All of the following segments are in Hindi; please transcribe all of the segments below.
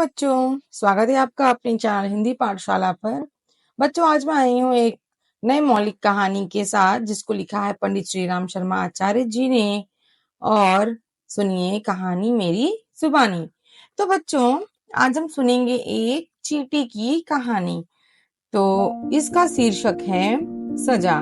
बच्चों, स्वागत है आपका अपने चैनल हिंदी पाठशाला पर। बच्चों, आज मैं आई हूँ एक नए मौलिक कहानी के साथ जिसको लिखा है पंडित श्री राम शर्मा आचार्य जी ने। और सुनिए कहानी मेरी जुबानी। तो बच्चों, आज हम सुनेंगे एक चींटी की कहानी। तो इसका शीर्षक है सजा।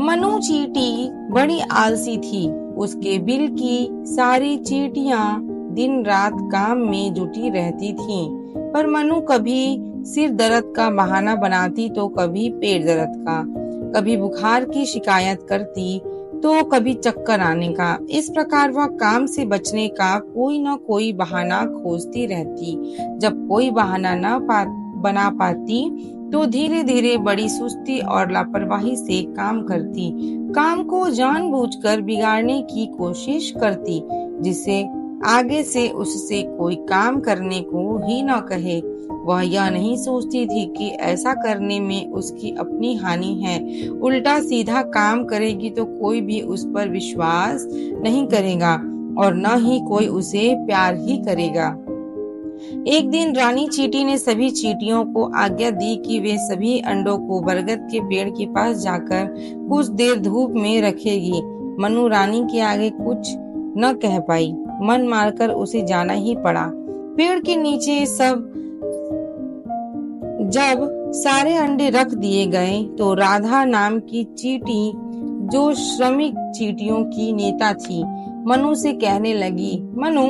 मनु चींटी बड़ी आलसी थी। उसके बिल की सारी चींटियां दिन रात काम में जुटी रहती थीं, पर मनु कभी सिर दर्द का बहाना बनाती तो कभी पेट दर्द का, कभी बुखार की शिकायत करती तो कभी चक्कर आने का। इस प्रकार वह काम से बचने का कोई न कोई बहाना खोजती रहती। जब कोई बहाना बना पाती तो धीरे धीरे बड़ी सुस्ती और लापरवाही से काम करती, काम को जानबूझकर बिगाड़ने की कोशिश करती, जिससे आगे से उससे कोई काम करने को ही न कहे। वह यह नहीं सोचती थी कि ऐसा करने में उसकी अपनी हानि है। उल्टा सीधा काम करेगी तो कोई भी उस पर विश्वास नहीं करेगा और न ही कोई उसे प्यार ही करेगा। एक दिन रानी चींटी ने सभी चींटियों को आज्ञा दी कि वे सभी अंडों को बरगद के पेड़ के पास जाकर कुछ देर धूप में रखेगी। मनु रानी के आगे कुछ न कह पाई। मन मारकर उसे जाना ही पड़ा। पेड़ के नीचे जब सारे अंडे रख दिए गए तो राधा नाम की चींटी, जो श्रमिक चींटियों की नेता थी, मनु से कहने लगी, मनु,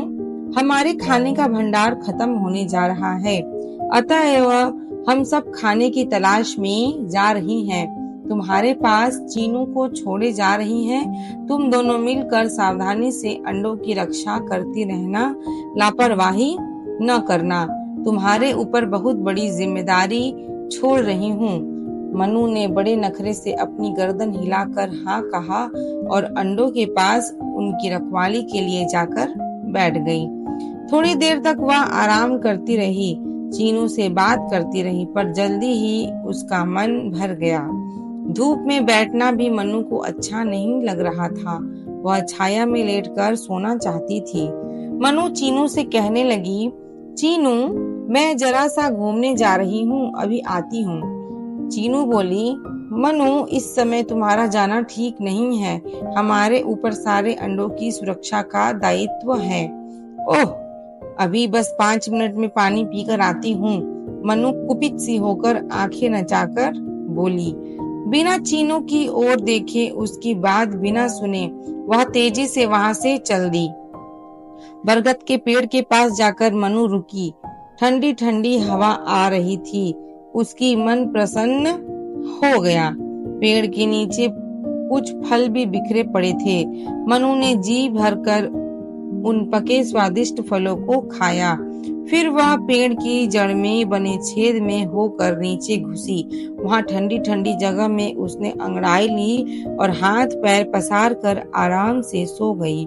हमारे खाने का भंडार खत्म होने जा रहा है, अतएव हम सब खाने की तलाश में जा रही हैं। तुम्हारे पास चीनू को छोड़े जा रही हैं। तुम दोनों मिलकर सावधानी से अंडों की रक्षा करती रहना, लापरवाही न करना। तुम्हारे ऊपर बहुत बड़ी जिम्मेदारी छोड़ रही हूँ। मनु ने बड़े नखरे से अपनी गर्दन हिलाकर हाँ कहा और अंडों के पास उनकी रखवाली के लिए जाकर बैठ गई। थोड़ी देर तक वह आराम करती रही, चीनू से बात करती रही, पर जल्दी ही उसका मन भर गया। धूप में बैठना भी मनु को अच्छा नहीं लग रहा था। वह छाया में लेटकर सोना चाहती थी। मनु चीनू से कहने लगी, चीनू, मैं जरा सा घूमने जा रही हूँ, अभी आती हूँ। चीनू बोली, मनु, इस समय तुम्हारा जाना ठीक नहीं है। हमारे ऊपर सारे अंडों की सुरक्षा का दायित्व है। ओह, अभी बस 5 मिनट में पानी पीकर आती हूँ। मनु कुपित सी होकर आंखें नचाकर बोली। बिना चीनू की ओर देखे, उसकी बात बिना सुने, वह तेजी से वहां से चल दी। बरगद के पेड़ के पास जाकर मनु रुकी। ठंडी ठंडी हवा आ रही थी। उसकी मन प्रसन्न हो गया। पेड़ के नीचे कुछ फल भी बिखरे पड़े थे। मनु ने जी भरकर उन पके स्वादिष्ट फलों को खाया। फिर वह पेड़ की जड़ में बने छेद में होकर नीचे घुसी। वहां ठंडी ठंडी जगह में उसने अंगड़ाई ली और हाथ पैर पसार कर आराम से सो गई।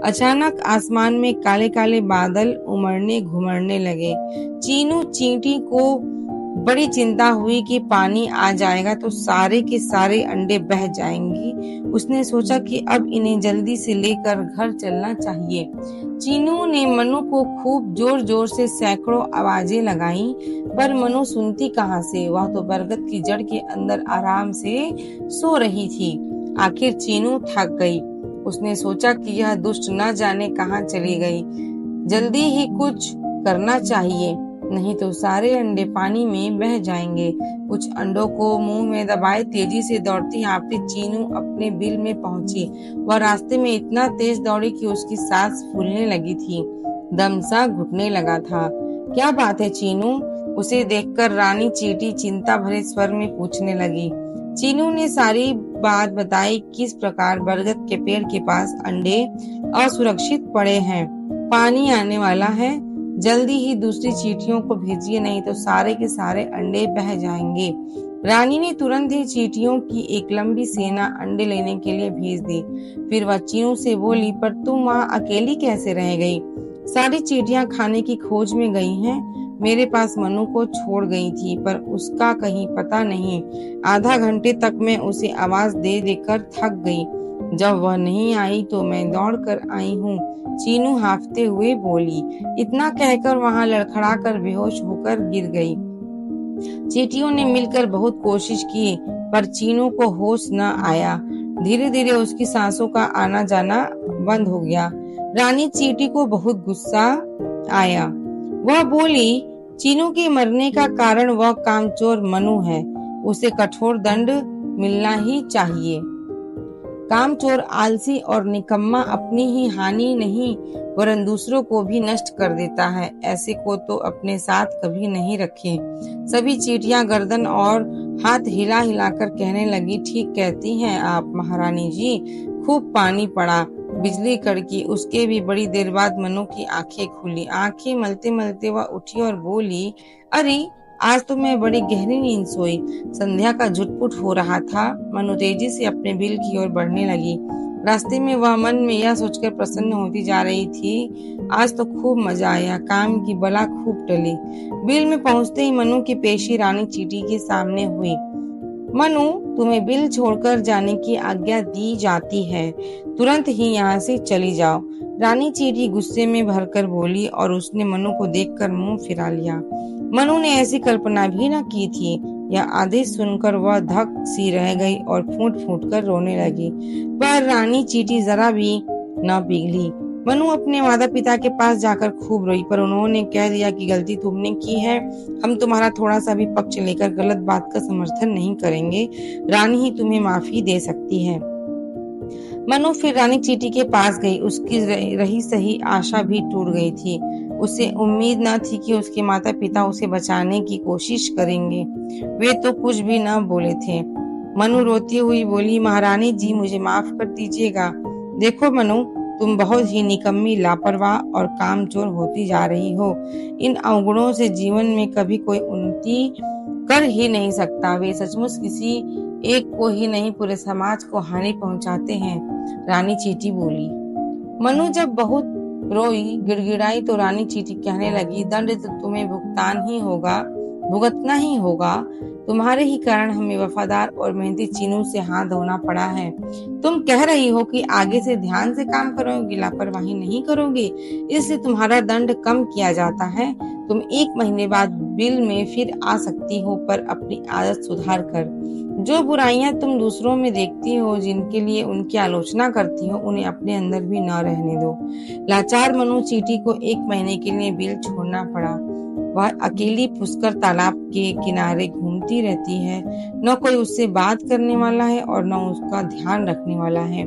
अचानक आसमान में काले काले बादल उमड़ने घुमड़ने लगे। चीनू चींटी को बड़ी चिंता हुई कि पानी आ जाएगा तो सारे के सारे अंडे बह जाएंगे। उसने सोचा कि अब इन्हें जल्दी से लेकर घर चलना चाहिए। चीनू ने मनु को खूब जोर जोर से सैकड़ों आवाजें लगाईं, पर मनु सुनती कहाँ से। वह तो बरगद की जड़ के अंदर आराम से सो रही थी। आखिर चीनू थक गई। उसने सोचा कि यह दुष्ट न जाने कहाँ चली गई। जल्दी ही कुछ करना चाहिए, नहीं तो सारे अंडे पानी में बह जाएंगे। कुछ अंडों को मुंह में दबाए तेजी से दौड़ती हाँफती चीनू अपने बिल में पहुंची। वह रास्ते में इतना तेज दौड़ी कि उसकी सांस फूलने लगी थी, दम सा घुटने लगा था। क्या बात है चीनू? उसे देखकर रानी चींटी चिंता भरे स्वर में पूछने लगी। चीनू ने सारी बात बताई, किस प्रकार बरगद के पेड़ के पास अंडे असुरक्षित पड़े हैं। पानी आने वाला है, जल्दी ही दूसरी चींटियों को भेजिए, नहीं तो सारे के सारे अंडे बह जाएंगे। रानी ने तुरंत ही चींटियों की एक लंबी सेना अंडे लेने के लिए भेज दी। फिर वह चीनू से बोली, पर तुम वहाँ अकेली कैसे रह गई? सारी चींटियां खाने की खोज में गई हैं। मेरे पास मनु को छोड़ गई थी, पर उसका कहीं पता नहीं। आधा घंटे तक मैं उसे आवाज दे देकर थक गई। जब वह नहीं आई तो मैं दौड़कर आई हूँ, चीनू हाफते हुए बोली। इतना कहकर वहां लड़खड़ाकर बेहोश होकर गिर गई। चींटियों ने मिलकर बहुत कोशिश की पर चीनू को होश न आया। धीरे धीरे उसकी सांसों का आना जाना बंद हो गया। रानी चींटी को बहुत गुस्सा आया। वह बोली, चीनू के मरने का कारण वह कामचोर मनु है। उसे कठोर दंड मिलना ही चाहिए। कामचोर, आलसी और निकम्मा अपनी ही हानि नहीं वरन दूसरों को भी नष्ट कर देता है। ऐसे को तो अपने साथ कभी नहीं रखे। सभी चींटियां गर्दन और हाथ हिला हिलाकर कहने लगी, ठीक कहती हैं आप महारानी जी। खूब पानी पड़ा, बिजली कड़की। उसके भी बड़ी देर बाद मनु की आंखें खुली। आंखें मलते मलते वह उठी और बोली, अरे आज तो मैं बड़ी गहरी नींद सोई। संध्या का झुटपुट हो रहा था। मनु तेजी से अपने बिल की ओर बढ़ने लगी। रास्ते में वह मन में यह सोचकर प्रसन्न होती जा रही थी, आज तो खूब मजा आया, काम की बला खूब टली। बिल में पहुंचते ही मनु की पेशी रानी चींटी के सामने हुई। मनु, तुम्हें बिल छोड़कर जाने की आज्ञा दी जाती है। तुरंत ही यहाँ से चली जाओ। रानी चींटी गुस्से में भरकर बोली और उसने मनु को देखकर मुंह फिरा लिया। मनु ने ऐसी कल्पना भी न की थी। यह आदेश सुनकर वह धक सी रह गई और फूट फूट कर रोने लगी। पर रानी चींटी जरा भी न पिघली। मनु अपने माता पिता के पास जाकर खूब रोई पर उन्होंने कह दिया कि गलती तुमने की है। हम तुम्हारा थोड़ा सा भी पक्ष लेकर गलत बात का समर्थन नहीं करेंगे। रानी ही तुम्हें माफी दे सकती है। मनु फिर रानी चींटी के पास गई। उसकी रही सही आशा भी टूट गई थी। उसे उम्मीद न थी कि उसके माता पिता उसे बचाने की कोशिश करेंगे। वे तो कुछ भी न बोले थे। मनु रोती हुई बोली, महारानी जी मुझे माफ कर दीजिएगा। देखो मनु, तुम बहुत ही निकम्मी, लापरवाह और कामचोर होती जा रही हो। इन अवगुणों से जीवन में कभी कोई उन्नति कर ही नहीं सकता। वे सचमुच किसी एक को ही नहीं पूरे समाज को हानि पहुंचाते हैं। रानी चींटी बोली। मनु जब बहुत रोई गिड़गिड़ाई तो रानी चींटी कहने लगी, दंड तो तुम्हें भुगतना ही होगा। तुम्हारे ही कारण हमें वफादार और मेहनती चीनू से हाथ धोना पड़ा है। तुम कह रही हो कि आगे से ध्यान से काम करोगे, लापरवाही नहीं करोगे, इसलिए तुम्हारा दंड कम किया जाता है। तुम 1 महीने बाद बिल में फिर आ सकती हो, पर अपनी आदत सुधार कर। जो बुराइयां तुम दूसरों में देखती हो, जिनके लिए उनकी आलोचना करती हो, उन्हें अपने अंदर भी न रहने दो। लाचार मनु चींटी को 1 महीने के लिए बिल छोड़ना पड़ा। वह अकेली पुष्कर तालाब के किनारे घूमती रहती है। न कोई उससे बात करने वाला है और न उसका ध्यान रखने वाला है।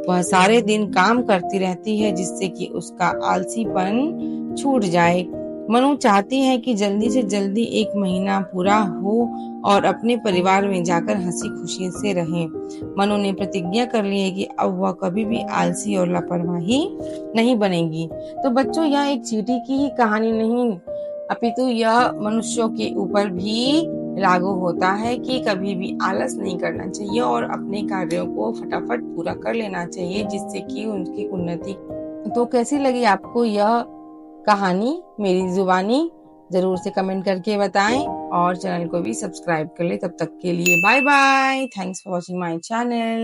वह सारे दिन काम करती रहती है जिससे कि उसका आलसीपन छूट जाए। मनु चाहती है कि जल्दी से जल्दी 1 महीना पूरा हो और अपने परिवार में जाकर हंसी खुशी से रहे। मनु ने प्रतिज्ञा कर ली है कि अब वह कभी भी आलसी और लापरवाही नहीं बनेगी। तो बच्चों, यह एक चींटी की ही कहानी नहीं अपितु यह मनुष्यों के ऊपर भी लागू होता है कि कभी भी आलस नहीं करना चाहिए और अपने कार्यों को फटाफट पूरा कर लेना चाहिए, जिससे कि उनकी उन्नति। तो कैसी लगी आपको यह कहानी मेरी जुबानी? जरूर से कमेंट करके बताएं और चैनल को भी सब्सक्राइब कर ले। तब तक के लिए bye bye. Thanks for watching my channel.